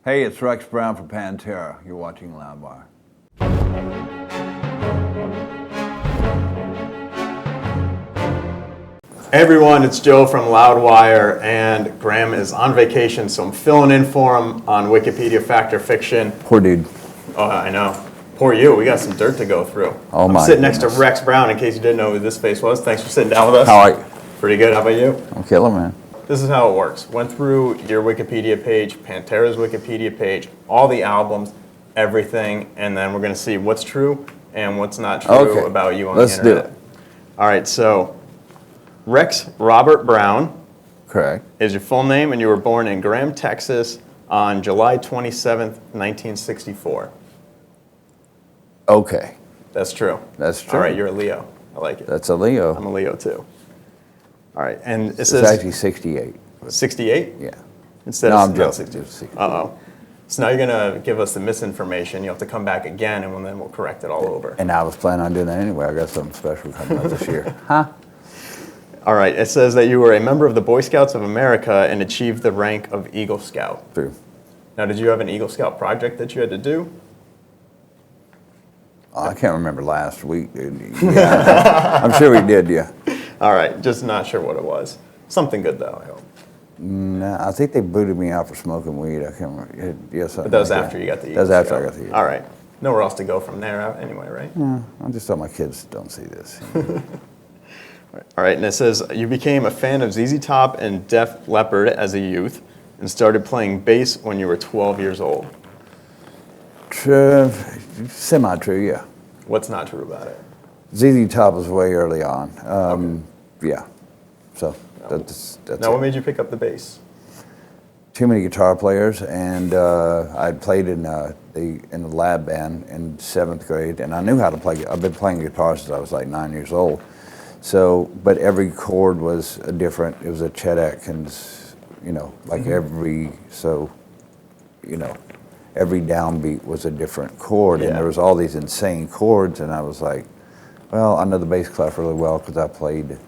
Hey, it's Rex Brown for Pantera. You're watching Loudwire. Hey everyone, it's Joe from Loudwire, and Graham is on vacation, so I'm filling in for him on Wikipedia Fact or Fiction. Poor dude. Oh, I know. Poor you. We got some dirt to go through. Oh my I'm sitting next to goodness. Rex Brown, in case you didn't know who this face was. Thanks for sitting down with us. How are you? Pretty good. How about you? I'm killing, man. This is how it works. Went through your Wikipedia page, Pantera's Wikipedia page, all the albums, everything, and then we're going to see what's true and what's not true about you on the internet. Let's do it. All right, so Rex Robert Brown Correct. is your full name, and you were born in Graham, Texas on July 27th, 1964. Okay. That's true. That's true. All right, you're a Leo. I like it. That's a Leo. I'm a Leo too. All right, and it It's says actually 68. 68? Yeah. Instead No, of I'm joking. It's 68. Uh-oh. So now you're going to give us the misinformation. You'll have to come back again, and then we'll correct it all over. And I was planning on doing that anyway. I got something special coming up this year. Huh? All right, it says that you were a member of the Boy Scouts of America and achieved the rank of Eagle Scout. True. Now, did you have an Eagle Scout project that you had to do? Oh, I can't remember last week, dude. Yeah, I'm sure we did, yeah. All right, just not sure what it was. Something good, though, I hope. No, I think they booted me out for smoking weed. I can't remember. Yes, But that was after you got the Eagle That was after Scout. I got the Eagle. All right. Nowhere else to go from there anyway, right? I just thought my kids don't see this. All right, and it says you became a fan of ZZ Top and Def Leppard as a youth and started playing bass when you were 12 years old. True, semi-true, yeah. What's not true about it? ZZ Top was way early on. Yeah, so that's Now, it. what made you pick up the bass? Too many guitar players, and I played in the lab band in 7th grade, and I knew how to play. I've been playing guitar since I was like 9 years old. So, but every chord was different. It was a Chet Atkins, every downbeat was a different chord, and there was all these insane chords, and I was like, well, I know the bass clef really well because I played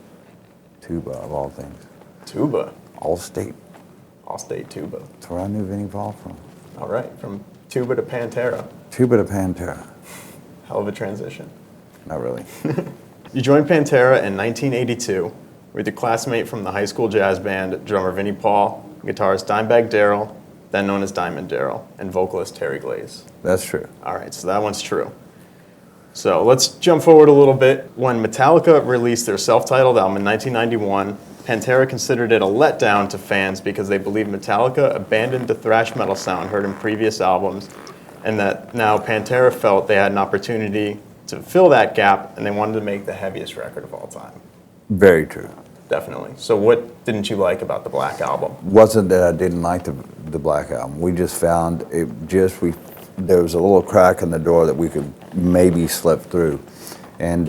tuba of all things. Tuba. All-state. All-state tuba. That's where I knew Vinnie Paul from. All right, from tuba to Pantera. Tuba to Pantera. Hell of a transition. Not really. You joined Pantera in 1982 with your classmate from the high school jazz band, drummer Vinnie Paul, guitarist Dimebag Darrell, then known as Diamond Darrell, and vocalist Terry Glaze. That's true. All right, so that one's true. So let's jump forward a little bit. When Metallica released their self-titled album in 1991, Pantera considered it a letdown to fans because they believed Metallica abandoned the thrash metal sound heard in previous albums, and that now Pantera felt they had an opportunity to fill that gap, and they wanted to make the heaviest record of all time. Very true. Definitely. So what didn't you like about the Black Album? Wasn't that I didn't like the Black Album. We just found there was a little crack in the door that we could maybe slip through. And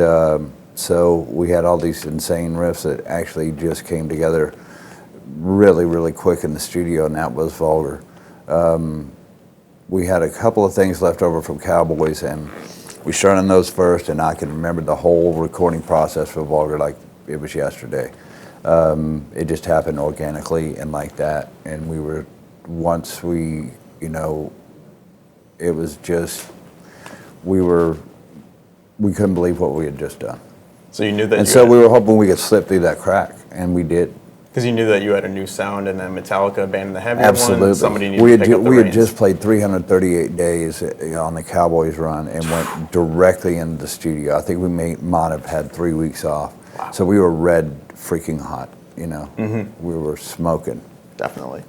so we had all these insane riffs that actually just came together really, really quick in the studio, and that was Vulgar. We had a couple of things left over from Cowboys, and we started on those first, and I can remember the whole recording process for Vulgar like it was yesterday. It just happened organically and like that. And it was just, we couldn't believe what we had just done. So you knew that. And so we were hoping we could slip through that crack, and we did. Because you knew that you had a new sound, and then Metallica abandoned the heavier Absolutely. one. Somebody needed to pick up the we reins. had just played 338 days on the Cowboys run and went directly into the studio. I think we might have had 3 weeks off. Wow. So we were red freaking hot, We were smoking. Definitely.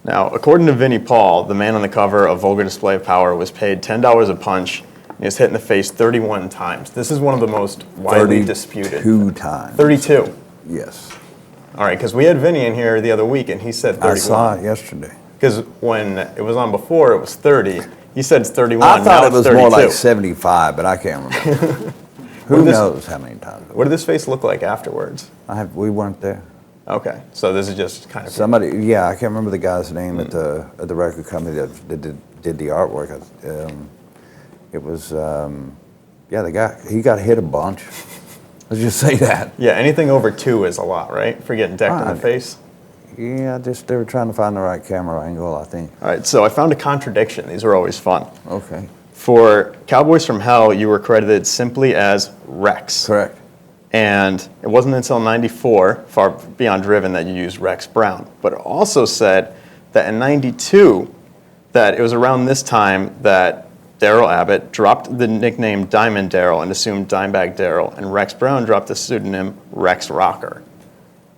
Now, according to Vinnie Paul, the man on the cover of Vulgar Display of Power was paid $10 a punch, and he was hit in the face 31 times. This is one of the most widely disputed. 32 times. 32. Yes. All right, because we had Vinny in here the other week, and he said 31. I saw it yesterday. Because when it was on before, it was 30. He said it's 31. I thought now it was it's 32. more like 75, but I can't remember. Who knows how many times? What did this face look like afterwards? We weren't there. Okay, so this is just kind of Somebody, I can't remember the guy's name at the record company that did the artwork. It was, the guy, he got hit a bunch. Let's just say that. Yeah, anything over 2 is a lot, right? For getting decked in the face. Yeah, just they were trying to find the right camera angle, I think. All right, so I found a contradiction. These are always fun. Okay. For Cowboys from Hell, you were credited simply as Rex. Correct. And it wasn't until 94, Far Beyond Driven, that you used Rex Brown. But it also said that in 92, that it was around this time that Darrell Abbott dropped the nickname Diamond Darrell and assumed Dimebag Darrell, and Rex Brown dropped the pseudonym Rex Rocker.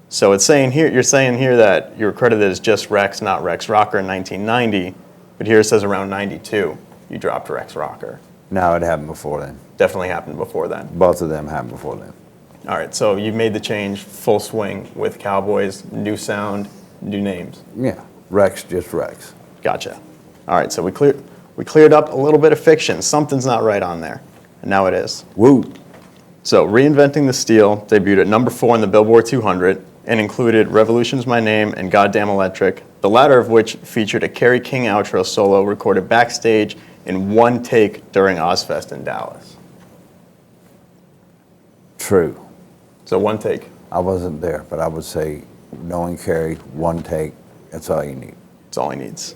So it's saying here, you're saying here that you were credited as just Rex, not Rex Rocker in 1990, but here it says around 92, you dropped Rex Rocker. No, it happened before then. Definitely happened before then. Both of them happened before then. All right, so you made the change full swing with Cowboys, new sound, new names. Yeah, Rex, just Rex. Gotcha. All right, so we cleared up a little bit of fiction. Something's not right on there, and now it is. Woo. So Reinventing the Steel debuted at number 4 in the Billboard 200 and included Revolution's My Name and Goddamn Electric, the latter of which featured a Kerry King outro solo recorded backstage in one take during Ozfest in Dallas. True. So one take. I wasn't there, but I would say, knowing Kerry, one take, that's all you need. That's all he needs.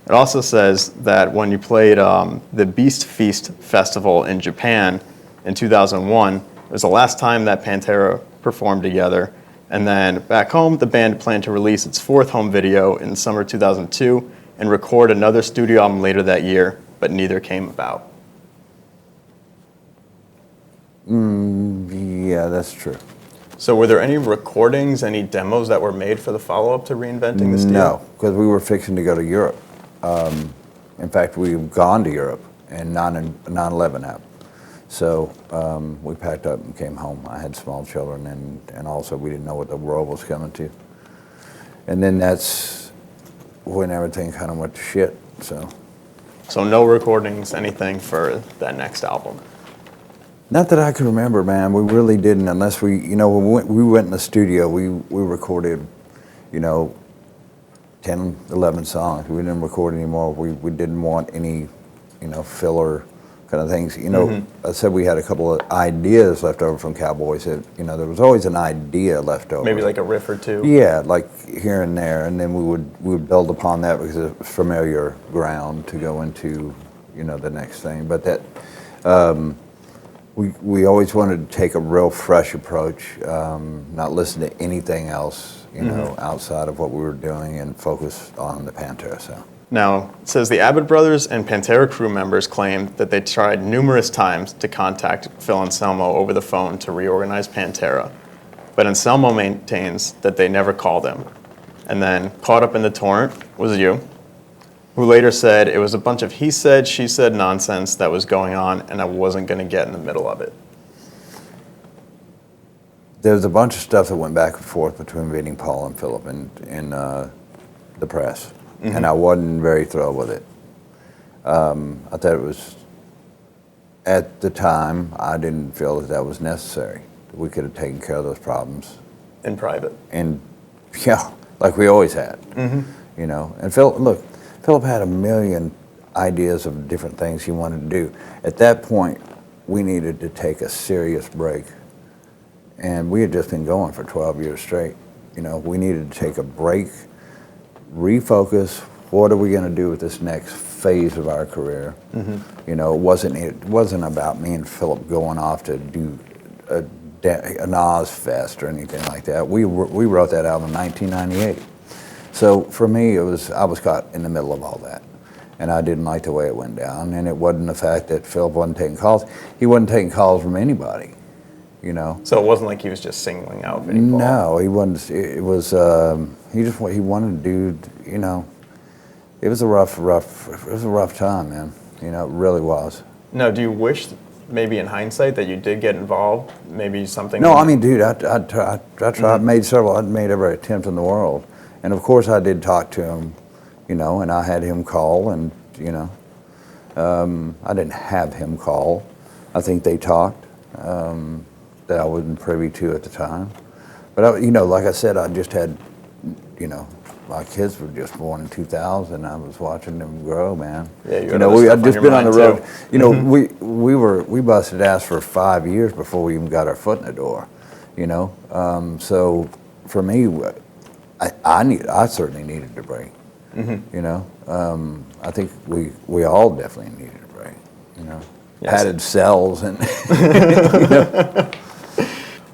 It also says that when you played the Beast Feast Festival in Japan in 2001, it was the last time that Pantera performed together. And then back home, the band planned to release its 4th home video in summer 2002 and record another studio album later that year, but neither came about. Yeah, that's true. So were there any recordings, any demos that were made for the follow-up to Reinventing the Steel? No, because we were fixing to go to Europe. In fact, we've gone to Europe, and 9/11 happened. So we packed up and came home. I had small children, and also we didn't know what the world was coming to. And then that's when everything kind of went to shit. So no recordings, anything for that next album? Not that I can remember, man. We really didn't, unless we, when we went in the studio, we recorded, 10, 11 songs. We didn't record anymore. We didn't want any, filler kind of things. I said we had a couple of ideas left over from Cowboys. That, there was always an idea left over. Maybe like a riff or two? Yeah, like here and there. And then we would build upon that because it was familiar ground to go into, the next thing. But that, we always wanted to take a real fresh approach, not listen to anything else, outside of what we were doing, and focus on the Pantera sound. Now, it says the Abbott brothers and Pantera crew members claimed that they tried numerous times to contact Phil Anselmo over the phone to reorganize Pantera, but Anselmo maintains that they never called him. And then, caught up in the torrent was you, who later said it was a bunch of he said, she said nonsense that was going on, and I wasn't going to get in the middle of it. There's a bunch of stuff that went back and forth between Vinnie, Paul, and Philip in the press, and I wasn't very thrilled with it. I thought it was, at the time, I didn't feel that was necessary. We could have taken care of those problems. In private. And, yeah, like we always had, And Philip had a million ideas of different things he wanted to do. At that point, we needed to take a serious break. And we had just been going for 12 years straight. We needed to take a break, refocus. What are we going to do with this next phase of our career? It wasn't about me and Philip going off to do an Oz Fest or anything like that. We wrote that album in 1998. So for me, I was caught in the middle of all that, and I didn't like the way it went down. And it wasn't the fact that Philip wasn't taking calls; he wasn't taking calls from anybody, So it wasn't like he was just singling out Vinnie Paul. No, he wasn't. It was he wanted to do. It was a rough time, man. It really was. Now, do you wish, maybe in hindsight, that you did get involved? Maybe something. No, I mean, dude, I tried. I made every attempt in the world. And of course, I did talk to him, and I had him call, and I didn't have him call. I think they talked that I wasn't privy to at the time. But like I said, I just had, my kids were just born in 2000. I was watching them grow, man. Yeah, I'd just been on the road. Too. We busted ass for 5 years before we even got our foot in the door. So for me, I certainly needed a break. You know, I think we all definitely needed a break. You know, Yes. padded cells and.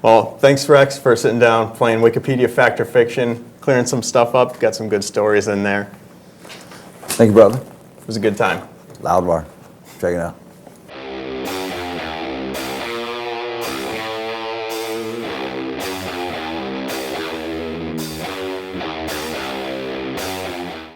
Well, thanks, Rex, for sitting down, playing Wikipedia Fact or Fiction, clearing some stuff up, got some good stories in there. Thank you, brother. It was a good time. Loudwire. Check it out.